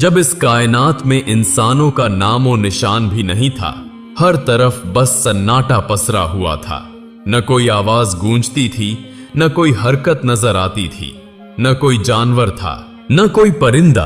जब इस कायनात में इंसानों का नामो निशान भी नहीं था, हर तरफ बस सन्नाटा पसरा हुआ था। न कोई आवाज गूंजती थी, न कोई हरकत नजर आती थी, न कोई जानवर था, न कोई परिंदा,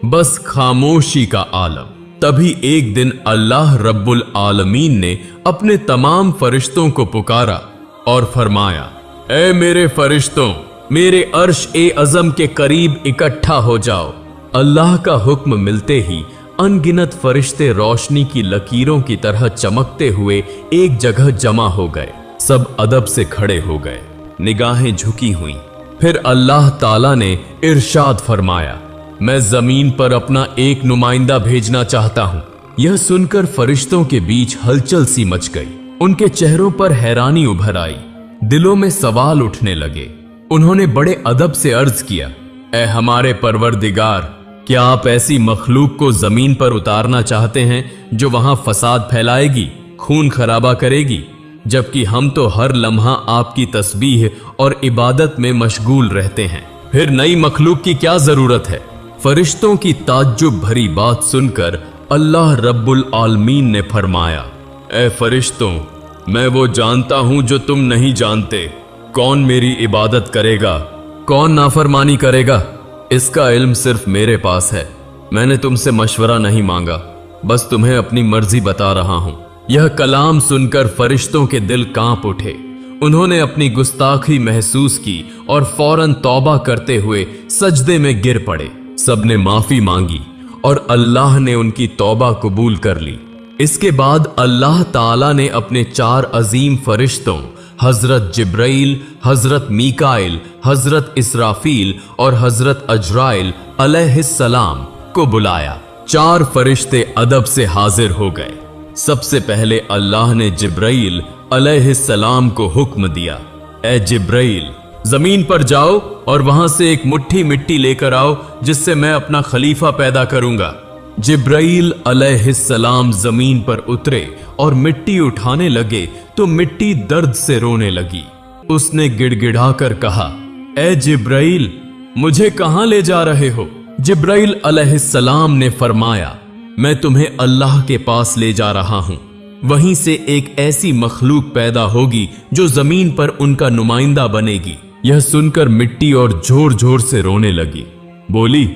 बस खामोशी का आलम। तभी एक दिन अल्लाह रब्बुल आलमीन ने अपने तमाम फरिश्तों को पुकारा और फरमाया, ऐ मेरे फरिश्तों, मेरे अर्श ए अज़म के करीब इकट्ठा हो जाओ। अल्लाह का हुक्म मिलते ही अनगिनत फरिश्ते रोशनी की लकीरों की तरह चमकते हुए एक जगह जमा हो गए। सब अदब से खड़े हो गए, निगाहें झुकी हुई। फिर अल्लाह ताला ने इरशाद फरमाया, मैं जमीन पर अपना एक नुमाइंदा भेजना चाहता हूं। यह सुनकर फरिश्तों के बीच हलचल सी मच गई। उनके चेहरों पर हैरानी उभर आई, दिलों में सवाल उठने लगे। उन्होंने बड़े अदब से अर्ज किया, ऐ हमारे परवरदिगार, क्या आप ऐसी मखलूक को जमीन पर उतारना चाहते हैं जो वहां फसाद फैलाएगी, खून खराबा करेगी, जबकि हम तो हर लम्हा आपकी तस्बीह और इबादत में मशगूल रहते हैं। फिर नई मखलूक की क्या जरूरत है? फरिश्तों की ताज्जुब भरी बात सुनकर अल्लाह रब्बुल आलमीन ने फरमाया, ऐ फरिश्तों, मैं वो जानता हूं जो तुम नहीं जानते। कौन मेरी इबादत करेगा, कौन नाफरमानी करेगा, इसका इल्म सिर्फ मेरे पास है। मैंने तुमसे मशवरा नहीं मांगा, बस तुम्हें अपनी मर्जी बता रहा हूं। यह कलाम सुनकर फरिश्तों के दिल कांप उठे। उन्होंने अपनी गुस्ताखी महसूस की और फौरन तौबा करते हुए सजदे में गिर पड़े। सबने माफी मांगी और अल्लाह ने उनकी तौबा कबूल कर ली। इसके बाद अल्लाह ताला ने अपने 4 अजीम फरिश्तों हजरत जिब्राइल, हजरत मीकाइल, हजरत इसराफील और हजरत अजराइल अलैहिस्सलाम को बुलाया। 4 फरिश्ते अदब से हाजिर हो गए। सबसे पहले अल्लाह ने जिब्राइल अलैहिस्सलाम को हुक्म दिया, ऐ जिब्राइल, जमीन पर जाओ और वहां से एक मुट्ठी मिट्टी लेकर आओ जिससे मैं अपना खलीफा पैदा करूंगा। जिब्राइल अलैहिस्सलाम जमीन पर उतरे और मिट्टी उठाने लगे तो मिट्टी दर्द से रोने लगी। उसने गिड़गिड़ाकर कहा, ऐ जिब्राइल, मुझे कहां ले जा रहे हो? जिब्राइल अलैहिस्सलाम ने फरमाया, मैं तुम्हें अल्लाह के पास ले जा रहा हूं। वहीं से एक ऐसी मखलूक पैदा होगी जो जमीन पर उनका नुमाइंदा बनेगी। यह सुनकर मिट्टी और जोर जोर से रोने लगी। बोली,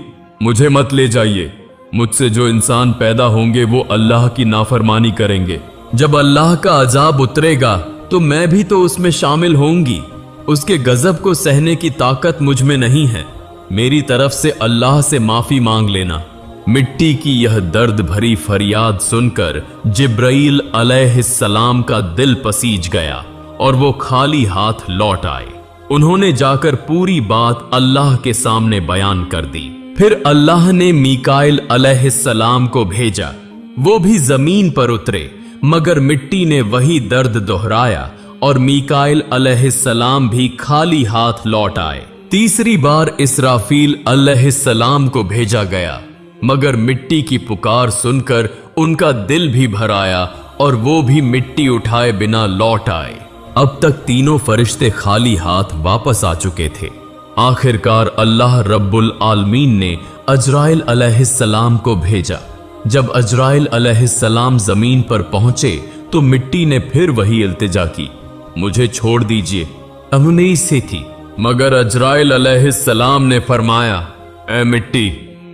मुझे मत ले जाइए। मुझसे जो इंसान पैदा होंगे वो अल्लाह की नाफरमानी करेंगे। जब अल्लाह का अजाब उतरेगा तो मैं भी तो उसमें शामिल होंगी। उसके गजब को सहने की ताकत मुझ में नहीं है। मेरी तरफ से अल्लाह से माफी मांग लेना। मिट्टी की यह दर्द भरी फरियाद सुनकर जिब्राइल अलैहिस्सलाम का दिल पसीज गया और वो खाली हाथ लौट आए। उन्होंने जाकर पूरी बात अल्लाह के सामने बयान कर दी। फिर अल्लाह ने मीकाइल अलैहिस्सलाम को भेजा। वो भी जमीन पर उतरे, मगर मिट्टी ने वही दर्द दोहराया और मीकाइल अलैहिस्सलाम भी खाली हाथ लौट आए। तीसरी बार इसराफील अलैहिस्सलाम को भेजा गया, मगर मिट्टी की पुकार सुनकर उनका दिल भी भर आया और वो भी मिट्टी उठाए बिना लौट आए। अब तक तीनों फरिश्ते खाली हाथ वापस आ चुके थे। आखिरकार अल्लाह रब्बुल आलमीन ने अजराइल अलैहिस्सलाम को भेजा। जब अजराइल अलैहिस्सलाम जमीन पर पहुंचे तो मिट्टी ने फिर वही इल्तिजा की, मुझे छोड़ दीजिए, अमुनीस से थी। मगर अजराइल अलैहिस्सलाम ने फरमाया, ऐ मिट्टी,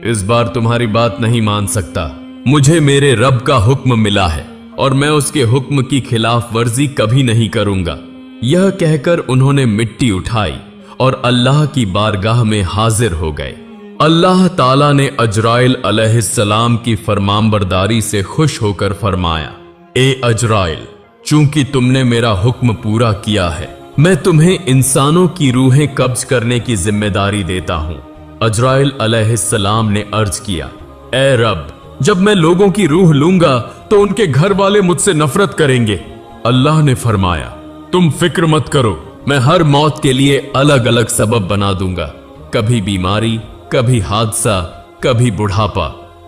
इस बार तुम्हारी बात नहीं मान सकता। मुझे मेरे रब का हुक्म मिला है और मैं उसके हुक्म की खिलाफ वर्जी कभी नहीं करूंगा। यह कहकर उन्होंने मिट्टी उठाई और अल्लाह की बारगाह में हाजिर हो गए। अल्लाह ताला ने अजराइल अलैहिस्सलाम की फरमानबरदारी से खुश होकर फरमाया, ए अजराइल, चूंकि तुमने मेरा हुक्म पूरा किया है, मैं तुम्हें इंसानों की रूहें कब्ज करने की जिम्मेदारी देता हूं। अजराइल अलैहिस्सलाम ने अर्ज किया, ए रब, जब मैं लोगों की रूह लूंगा तो उनके घर वाले मुझसे नफरत करेंगे। अल्लाह ने फरमाया, तुम फिक्र मत करो, मैं हर मौत के लिए अलग अलग सबब बना दूंगा। कभी बीमारी, कभी हादसा, कभी बुढ़ापा।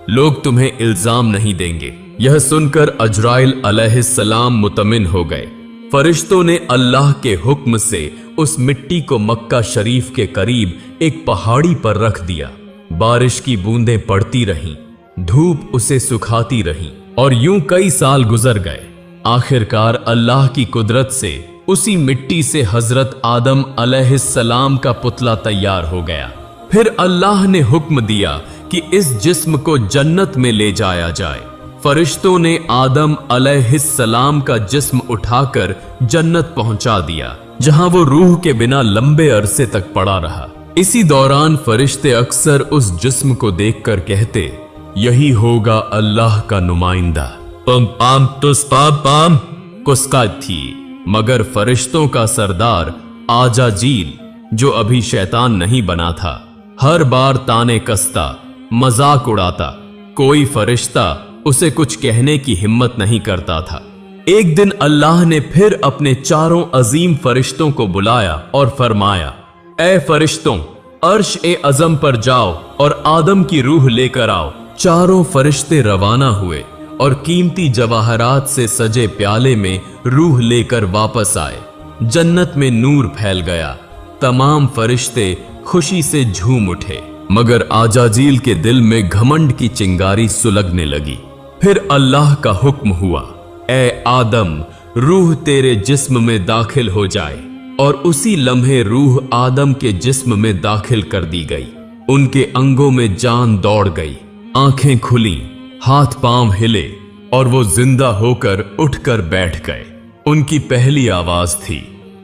लोग तुम्हें इल्जाम नहीं देंगे। यह सुनकर अजराइल अलैहिस्सलाम मुतमिन हो गए। फरिश्तों ने अल्लाह के हुक्म से उस मिट्टी को मक्का शरीफ के करीब एक पहाड़ी पर रख दिया। बारिश की बूंदें पड़ती रहीं, धूप उसे सुखाती रही और यूं कई साल गुजर गए। आखिरकार अल्लाह की कुदरत से उसी मिट्टी से हजरत आदम अलैहिस्सलाम का पुतला तैयार हो गया। फिर अल्लाह ने हुक्म दिया कि इस जिस्म को जन्नत में ले जाया जाए। फरिश्तों ने आदम अलैहिस्सलाम का जिस्म उठाकर जन्नत पहुंचा दिया, जहां वो रूह के बिना लंबे अरसे तक पड़ा रहा। इसी दौरान फरिश्ते अक्सर उस जिस्म को देखकर कहते, यही होगा अल्लाह का नुमाइंदा। पम पाम तुस पाम पाम कुस्का थी, मगर फरिश्तों का सरदार आजाजील, जो अभी शैतान नहीं बना था, हर बार ताने कसता, मजाक उड़ाता। कोई फरिश्ता उसे कुछ कहने की हिम्मत नहीं करता था। एक दिन अल्लाह ने फिर अपने चारों अजीम फरिश्तों को बुलाया और फरमाया, ए फरिश्तों, अर्श ए अजम पर जाओ और आदम की रूह लेकर आओ। चारों फरिश्ते रवाना हुए और कीमती जवाहरात से सजे प्याले में रूह लेकर वापस आए। जन्नत में नूर फैल गया। तमाम फरिश्ते खुशी से झूम उठे, मगर आजाजील के दिल में घमंड की चिंगारी सुलगने लगी। फिर अल्लाह का हुक्म हुआ, ए आदम, रूह तेरे जिस्म में दाखिल हो जाए। और उसी लम्हे रूह आदम के जिस्म में दाखिल कर दी गई। उनके अंगों में जान दौड़ गई, आंखें खुली, हाथ पांव हिले और वो जिंदा होकर उठकर बैठ गए। उनकी पहली आवाज थी,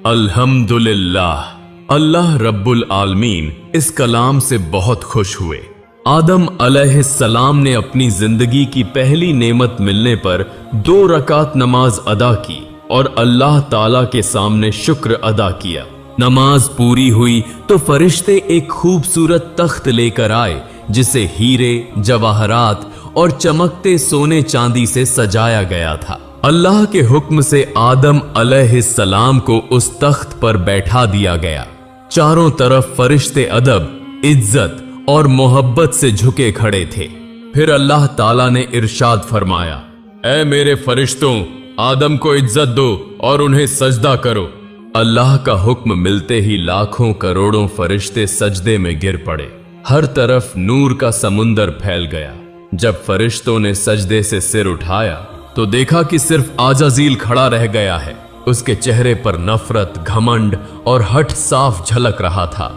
अल्हम्दुलिल्लाह। अल्लाह रब्बुल आलमीन इस कलाम से बहुत खुश हुए। आदम अलैहिस्सलाम ने अपनी जिंदगी की पहली नेमत मिलने पर 2 रकात नमाज अदा की और अल्लाह ताला के सामने शुक्र अदा किया। नमाज पूरी हुई तो फरिश्ते एक खूबसूरत तख्त लेकर आए, जिसे हीरे, जवाहरात और चमकते सोने चांदी से सजाया गया था। अल्लाह के हुक्म से आदम अलैहिस्सलाम को उस तख्त पर बैठा दिया गया। चारों तरफ फरिश्ते अदब, इज्जत और मोहब्बत से झुके खड़े थे। फिर अल्लाह ताला ने इरशाद फरमाया, ऐ मेरे फरिश्तों, आदम को इज्जत दो और उन्हें सजदा करो। अल्लाह का हुक्म मिलते ही लाखों करोड़ों फरिश्ते सजदे में गिर पड़े। हर तरफ नूर का समुंदर फैल गया। जब फरिश्तों ने सजदे से सिर उठाया तो देखा कि सिर्फ आजाजील खड़ा रह गया है। उसके चेहरे पर नफरत, घमंड और हठ साफ झलक रहा था।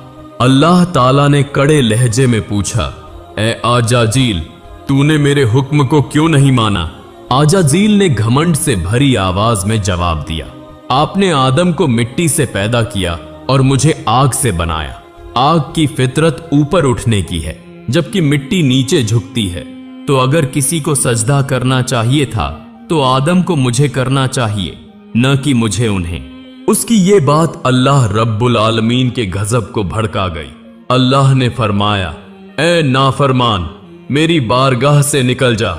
अल्लाह ताला ने कड़े लहजे में पूछा, ए आजाजील, तूने मेरे हुक्म को क्यों नहीं माना? आजाजील ने घमंड से भरी आवाज में जवाब दिया, आपने आदम को मिट्टी से पैदा किया और मुझे आग से बनाया। आग की फितरत ऊपर उठने की है, जबकि मिट्टी नीचे झुकती है। तो अगर किसी को सजदा करना चाहिए था तो आदम को मुझे करना चाहिए, न कि मुझे उन्हें। उसकी ये बात अल्लाह रब्बुल आलमीन के गजब को भड़का गई। अल्लाह ने फरमाया, ए नाफरमान, मेरी बारगाह से निकल जा।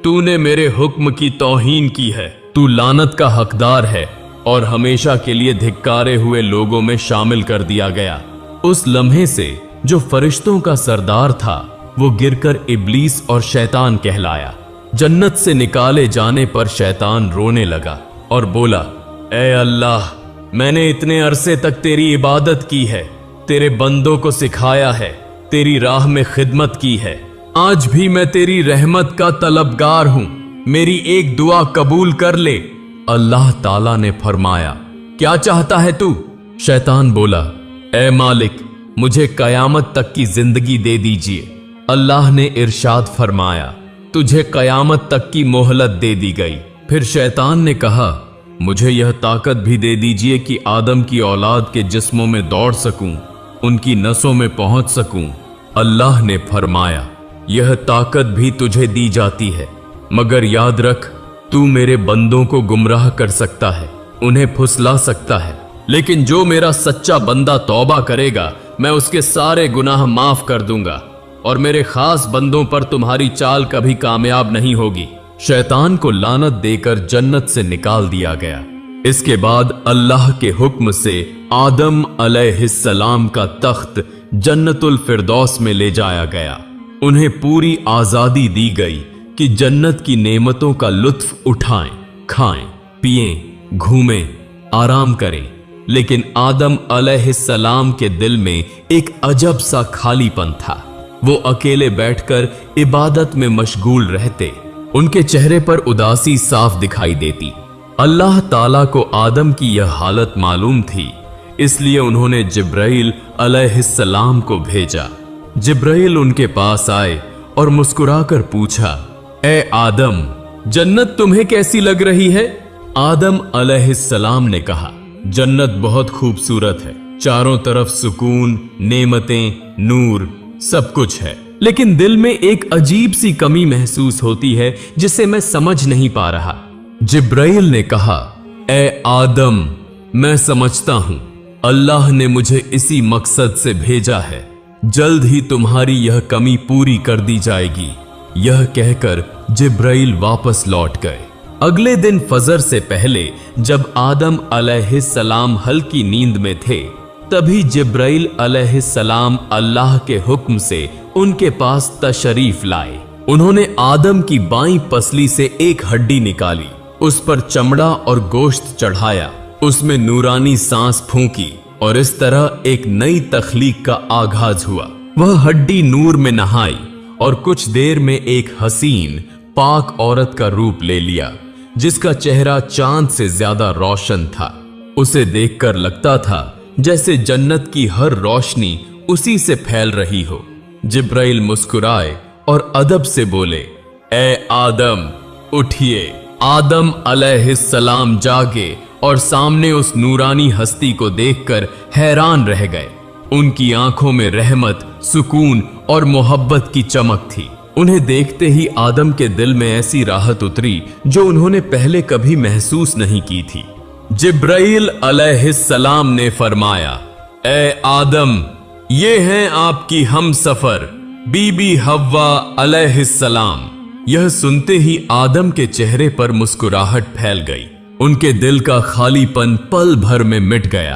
तूने मेरे हुक्म की तौहीन की है। तू लानत का हकदार है और हमेशा के लिए धिक्कारे हुए लोगों में शामिल कर दिया गया। उस लम्हे से जो फरिश्तों का सरदार था, वो गिरकर इब्लीस और शैतान कहलाया। जन्नत से निकाले जाने पर शैतान रोने लगा और बोला, ए अल्लाह, मैंने इतने अरसे तक तेरी इबादत की है, तेरे बंदों को सिखाया है, तेरी राह में खिदमत की है। आज भी मैं तेरी रहमत का तलबगार हूं, मेरी एक दुआ कबूल कर ले। अल्लाह ताला ने फरमाया, क्या चाहता है तू? शैतान बोला, ए मालिक, मुझे कयामत तक की जिंदगी दे दीजिए। अल्लाह ने इरशाद फरमाया, तुझे कयामत तक की मोहलत दे दी गई। फिर शैतान ने कहा, मुझे यह ताकत भी दे दीजिए कि आदम की औलाद के जिस्मों में दौड़ सकूं, उनकी नसों में पहुंच सकूं। अल्लाह ने फरमाया, यह ताकत भी तुझे दी जाती है, मगर याद रख, तू मेरे बंदों को गुमराह कर सकता है, उन्हें फुसला सकता है, लेकिन जो मेरा सच्चा बंदा तौबा करेगा, मैं उसके सारे गुनाह माफ कर दूंगा और मेरे खास बंदों पर तुम्हारी चाल कभी कामयाब नहीं होगी। शैतान को लानत देकर जन्नत से निकाल दिया गया। इसके बाद अल्लाह के हुक्म से आदम अलैहिस्सलाम का तख्त जन्नतुल फिरदौस में ले जाया गया। उन्हें पूरी आजादी दी गई कि जन्नत की नेमतों का लुत्फ उठाएं, खाएं, पिएं, घूमें, आराम करें। लेकिन आदम अलैहिस्सलाम के दिल में एक अजब सा खालीपन था। वो अकेले बैठकर इबादत में मशगूल रहते। उनके चेहरे पर उदासी साफ दिखाई देती। अल्लाह ताला को आदम की यह हालत मालूम थी, इसलिए उन्होंने जिब्राइल अलैहिस्सलाम को भेजा। जिब्राइल उनके पास आए और मुस्कुराकर पूछा, ए आदम, जन्नत तुम्हें कैसी लग रही है? आदम अलैहिस्सलाम ने कहा, जन्नत बहुत खूबसूरत है, चारों तरफ सुकून, नेमतें, नूर, सब कुछ है, लेकिन दिल में एक अजीब सी कमी महसूस होती है जिसे मैं समझ नहीं पा रहा। जिब्राइल ने कहा, ए आदम, मैं समझता हूं, अल्लाह ने मुझे इसी मकसद से भेजा है, जल्द ही तुम्हारी यह कमी पूरी कर दी जाएगी। यह कहकर जिब्राइल वापस लौट गए। अगले दिन फजर से पहले जब आदम अलैहिस्सलाम हल्की नींद में थे, तभी जिब्राइल अलैहिस्सलाम अल्लाह के हुक्म से उनके पास तशरीफ लाए। उन्होंने आदम की बाईं पसली से एक हड्डी निकाली, उस पर चमड़ा और गोश्त चढ़ाया, उसमें नूरानी सांस फूंकी और इस तरह एक नई तख्लीक का आगाज हुआ। वह हड्डी नूर में नहाई और कुछ देर में एक हसीन पाक औरत का रूप ले लिया, जिसका चेहरा चांद से ज्यादा रोशन था। उसे देखकर लगता था जैसे जन्नत की हर रोशनी उसी से फैल रही हो। जिब्राइल मुस्कुराए और अदब से बोले, ए आदम, उठिए। आदम अलैहिस्सलाम जागे और सामने उस नूरानी हस्ती को देखकर हैरान रह गए। उनकी आंखों में रहमत, सुकून और मोहब्बत की चमक थी। उन्हें देखते ही आदम के दिल में ऐसी राहत उतरी जो उन्होंने पहले कभी महसूस नहीं की थी। जिब्राइल अलैहिस्सलाम ने फरमाया, ए आदम, ये हैं आपकी हमसफर बीबी हव्वा अलैहिस्सलाम। यह सुनते ही आदम के चेहरे पर मुस्कुराहट फैल गई। उनके दिल का खालीपन पल भर में मिट गया।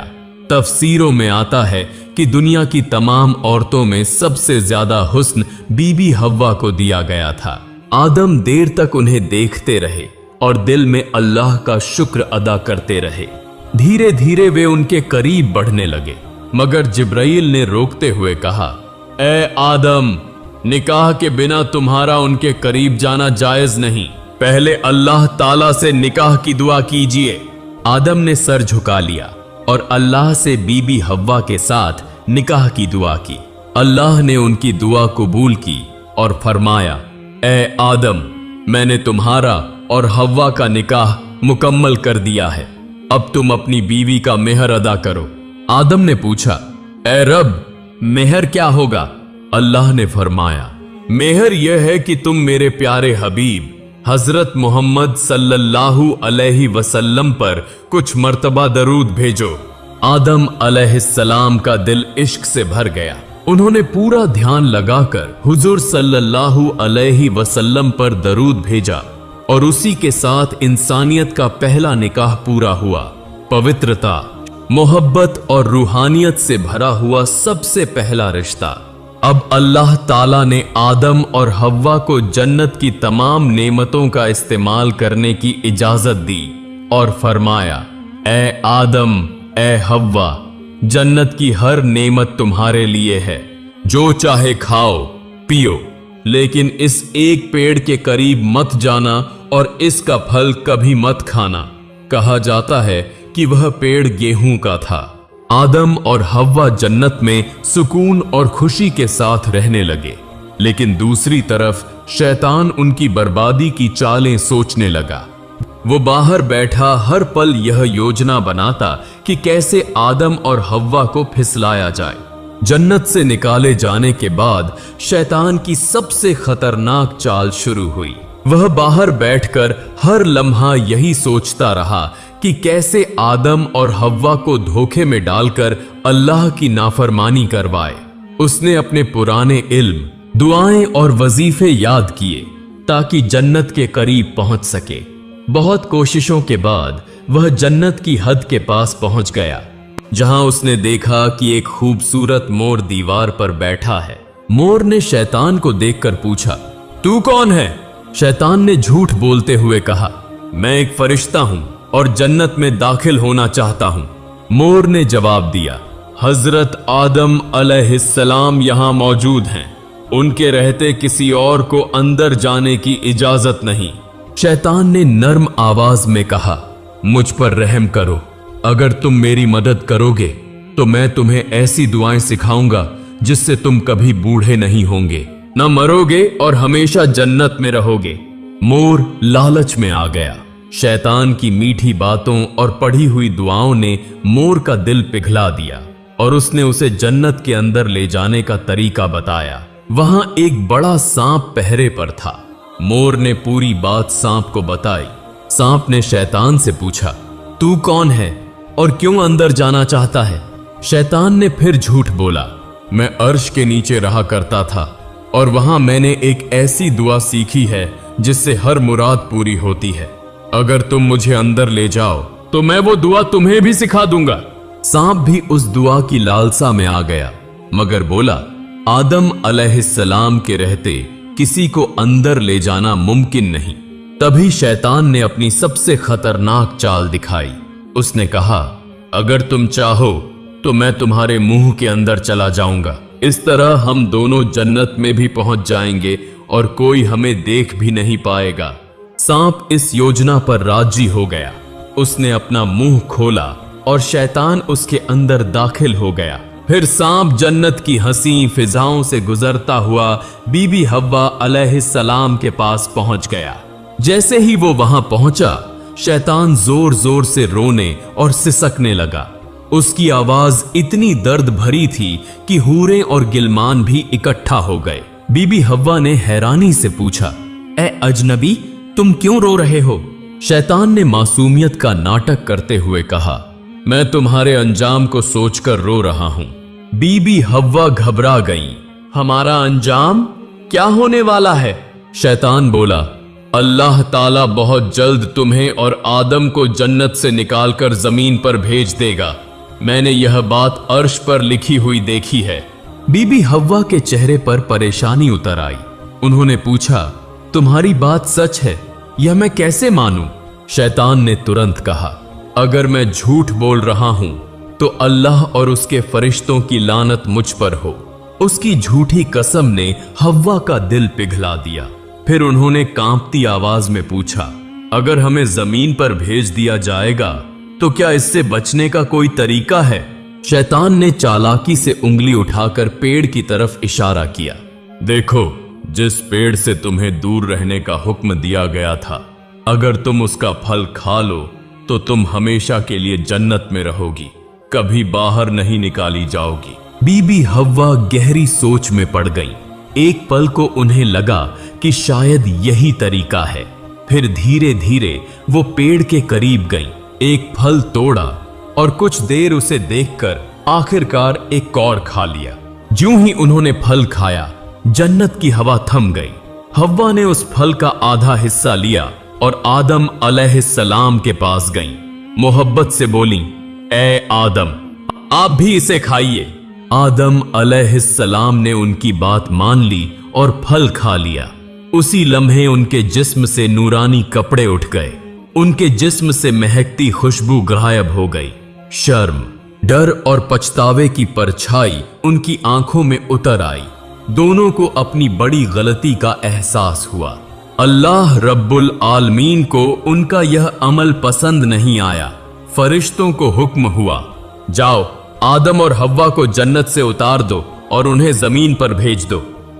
तफसीरों में आता है कि दुनिया की तमाम औरतों में सबसे ज्यादा हुस्न बीबी हव्वा को दिया गया था। आदम देर तक उन्हें देखते रहे और दिल में अल्लाह का शुक्र अदा करते रहे। धीरे धीरे वे उनके करीब बढ़ने लगे, मगर जिब्राइल ने रोकते हुए कहा, ए आदम, निकाह के बिना तुम्हारा उनके करीब जाना जायज नहीं। पहले अल्लाह ताला से निकाह की दुआ कीजिए। आदम ने सर झुका लिया और अल्लाह से बीबी हव्वा के साथ निकाह की दुआ की। अल्लाह ने उनकी दुआ कबूल की और फरमाया, ए आदम, मैंने तुम्हारा और हव्वा का निकाह मुकम्मल कर दिया है। अब तुम अपनी बीवी का मेहर अदा करो। आदम ने पूछा, ए रब, मेहर क्या होगा? अल्लाह ने फरमाया, मेहर यह है कि तुम मेरे प्यारे हबीब हजरत मोहम्मद सल्लल्लाहु अलैहि वसल्लम पर कुछ मर्तबा दरूद भेजो। आदम अलैहिस्सलाम का दिल इश्क से भर गया। उन्होंने पूरा ध्यान लगाकर हुजूर सल्लल्लाहु अलैहि वसल्लम पर दरूद भेजा और उसी के साथ इंसानियत का पहला निकाह पूरा हुआ। पवित्रता, मोहब्बत और रूहानियत से भरा हुआ सबसे पहला रिश्ता। अब अल्लाह ताला ने आदम और हव्वा को जन्नत की तमाम नेमतों का इस्तेमाल करने की इजाजत दी और फरमाया, ए आदम, ए हव्वा, जन्नत की हर नेमत तुम्हारे लिए है, जो चाहे खाओ पियो, लेकिन इस एक पेड़ के करीब मत जाना और इसका फल कभी मत खाना। कहा जाता है कि वह पेड़ गेहूं का था। आदम और हव्वा जन्नत में सुकून और खुशी के साथ रहने लगे, लेकिन दूसरी तरफ शैतान उनकी बर्बादी की चालें सोचने लगा। वो बाहर बैठा हर पल यह योजना बनाता कि कैसे आदम और हव्वा को फिसलाया जाए। जन्नत से निकाले जाने के बाद शैतान की सबसे खतरनाक चाल शुरू हुई। वह बाहर बैठकर हर लम्हा यही सोचता रहा कि कैसे आदम और हव्वा को धोखे में डालकर अल्लाह की नाफरमानी करवाए। उसने अपने पुराने इल्म, दुआएं और वजीफे याद किए ताकि जन्नत के करीब पहुंच सके। बहुत कोशिशों के बाद वह जन्नत की हद के पास पहुंच गया, जहां उसने देखा कि एक खूबसूरत मोर दीवार पर बैठा है। मोर ने शैतान को देखकर पूछा, तू कौन है? शैतान ने झूठ बोलते हुए कहा, मैं एक फरिश्ता हूं और जन्नत में दाखिल होना चाहता हूं। मोर ने जवाब दिया, हजरत आदम अलैहिस्सलाम यहां मौजूद हैं। उनके रहते किसी और को अंदर जाने की इजाजत नहीं। शैतान ने नर्म आवाज में कहा, मुझ पर रहम करो। अगर तुम मेरी मदद करोगे तो मैं तुम्हें ऐसी दुआएं सिखाऊंगा जिससे तुम कभी बूढ़े नहीं होंगे, न मरोगे और हमेशा जन्नत में रहोगे। मोर लालच में आ गया। शैतान की मीठी बातों और पढ़ी हुई दुआओं ने मोर का दिल पिघला दिया और उसने उसे जन्नत के अंदर ले जाने का तरीका बताया। वहां एक बड़ा सांप पहरे पर था। मोर ने पूरी बात सांप को बताई। सांप ने शैतान से पूछा, तू कौन है और क्यों अंदर जाना चाहता है? शैतान ने फिर झूठ बोला, मैं अर्श के नीचे रहा करता था और वहां मैंने एक ऐसी दुआ सीखी है जिससे हर मुराद पूरी होती है। अगर तुम मुझे अंदर ले जाओ तो मैं वो दुआ तुम्हें भी सिखा दूंगा। सांप भी उस दुआ की लालसा में आ गया, मगर बोला, आदम अलैहिस्सलाम के रहते किसी को अंदर ले जाना मुमकिन नहीं। तभी शैतान ने अपनी सबसे खतरनाक चाल दिखाई। उसने कहा, अगर तुम चाहो तो मैं तुम्हारे मुंह के अंदर चला जाऊंगा। इस तरह हम दोनों जन्नत में भी पहुंच जाएंगे और कोई हमें देख भी नहीं पाएगा। सांप इस योजना पर राजी हो गया। उसने अपना मुंह खोला और शैतान उसके अंदर दाखिल हो गया। फिर सांप जन्नत की हंसी फिजाओं से गुजरता हुआ बीबी हव्वा अलैहिस्सलाम के पास पहुंच गया। जैसे ही वो वहां पहुंचा, शैतान जोर जोर से रोने और सिसकने लगा। उसकी आवाज इतनी दर्द भरी थी कि हूरें और गिलमान भी इकट्ठा हो गए। बीबी हव्वा ने हैरानी से पूछा, ए अजनबी, तुम क्यों रो रहे हो? शैतान ने मासूमियत का नाटक करते हुए कहा, मैं तुम्हारे अंजाम को सोचकर रो रहा हूं। बीबी हव्वा घबरा गई। हमारा अंजाम क्या होने वाला है? शैतान बोला, अल्लाह ताला बहुत जल्द तुम्हें और आदम को जन्नत से निकालकर जमीन पर भेज देगा। मैंने यह बात अर्श पर लिखी हुई देखी है। बीबी हव्वा के चेहरे पर परेशानी उतर आई। उन्होंने पूछा, तुम्हारी बात सच है? यह मैं कैसे मानूं? शैतान ने तुरंत कहा, अगर मैं झूठ बोल रहा हूं तो अल्लाह और उसके फरिश्तों की लानत मुझ पर हो। उसकी झूठी कसम ने हव्वा का दिल पिघला दिया। फिर उन्होंने कांपती आवाज में पूछा, अगर हमें जमीन पर भेज दिया जाएगा तो क्या इससे बचने का कोई तरीका है? शैतान ने चालाकी से उंगली उठाकर पेड़ की तरफ इशारा किया। देखो, जिस पेड़ से तुम्हें दूर रहने का हुक्म दिया गया था, अगर तुम उसका फल खा लो तो तुम हमेशा के लिए जन्नत में रहोगी, कभी बाहर नहीं निकाली जाओगी। बीबी हव्वा गहरी सोच में पड़ गई। एक पल को उन्हें लगा कि शायद यही तरीका है। फिर धीरे धीरे वो पेड़ के करीब गई, एक फल तोड़ा और कुछ देर उसे देखकर आखिरकार एक और खा लिया। ज्यों ही उन्होंने फल खाया, जन्नत की हवा थम गई। हव्वा ने उस फल का आधा हिस्सा लिया और आदम अलैहिस्सलाम के पास गईं। मोहब्बत से बोली, ए आदम, आप भी इसे खाइए। आदम अलैहिस्सलाम ने उनकी बात मान ली और फल खा लिया। उसी लम्हे उनके जिस्म से नूरानी कपड़े उठ गए। उनके जिस्म से महकती खुशबू गायब हो गई। शर्म, डर और पछतावे की परछाई उनकी आंखों में उतर आई। दोनों को अपनी बड़ी गलती का एहसास हुआ। अल्लाह रब्बुल आलमीन को उनका यह अमल पसंद नहीं आया। फरिश्तों को हुक्म हुआ, जाओ आदम और हव्वा को जन्नत से उतार दो और उन्हें जमीन पर भेज दो।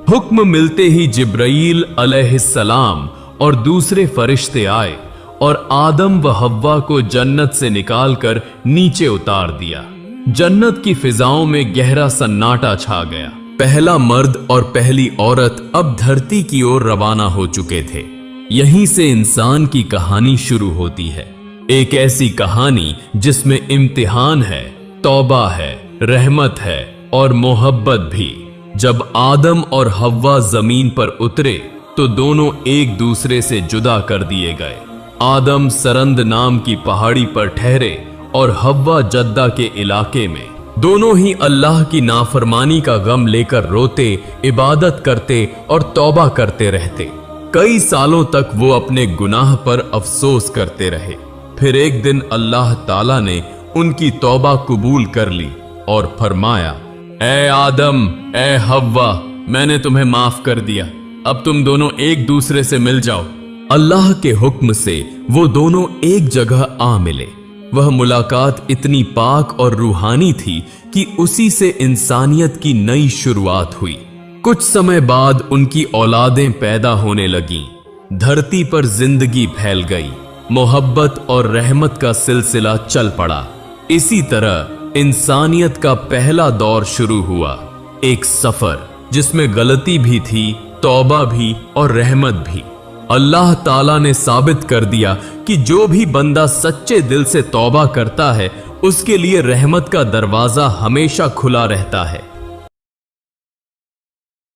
हुक्म मिलते ही जिब्राईल अलैहिस्सलाम और दूसरे फरिश्ते आए और आदम व हव्वा को जन्नत से निकालकर नीचे उतार दिया। जन्नत की फिजाओं में गहरा सन्नाटा छा गया। पहला मर्द और पहली औरत अब धरती की ओर रवाना हो चुके थे। यहीं से इंसान की कहानी शुरू होती है। एक ऐसी कहानी जिसमें इम्तिहान है, तौबा है, रहमत है और मोहब्बत भी। जब आदम और हव्वा जमीन पर उतरे तो दोनों एक दूसरे से जुदा कर दिए गए। आदम सरंद नाम की पहाड़ी पर ठहरे और हव्वा जद्दा के इलाके में। दोनों ही अल्लाह की नाफरमानी का गम लेकर रोते, इबादत करते और तौबा करते रहते। कई सालों तक वो अपने गुनाह पर अफसोस करते रहे। फिर एक दिन अल्लाह ताला ने उनकी तौबा कबूल कर ली और फरमाया, ए आदम, ए हव्वा, मैंने तुम्हें माफ कर दिया, अब तुम दोनों एक दूसरे से मिल जाओ। अल्लाह के हुक्म से वो दोनों एक जगह आ मिले। वह मुलाकात इतनी पाक और रूहानी थी कि उसी से इंसानियत की नई शुरुआत हुई। कुछ समय बाद उनकी औलादें पैदा होने लगीं। धरती पर जिंदगी फैल गई। मोहब्बत और रहमत का सिलसिला चल पड़ा। इसी तरह इंसानियत का पहला दौर शुरू हुआ, एक सफर जिसमें गलती भी थी, तौबा भी और रहमत भी। अल्लाह ताला ने साबित कर दिया कि जो भी बंदा सच्चे दिल से तौबा करता है उसके लिए रहमत का दरवाजा हमेशा खुला रहता है।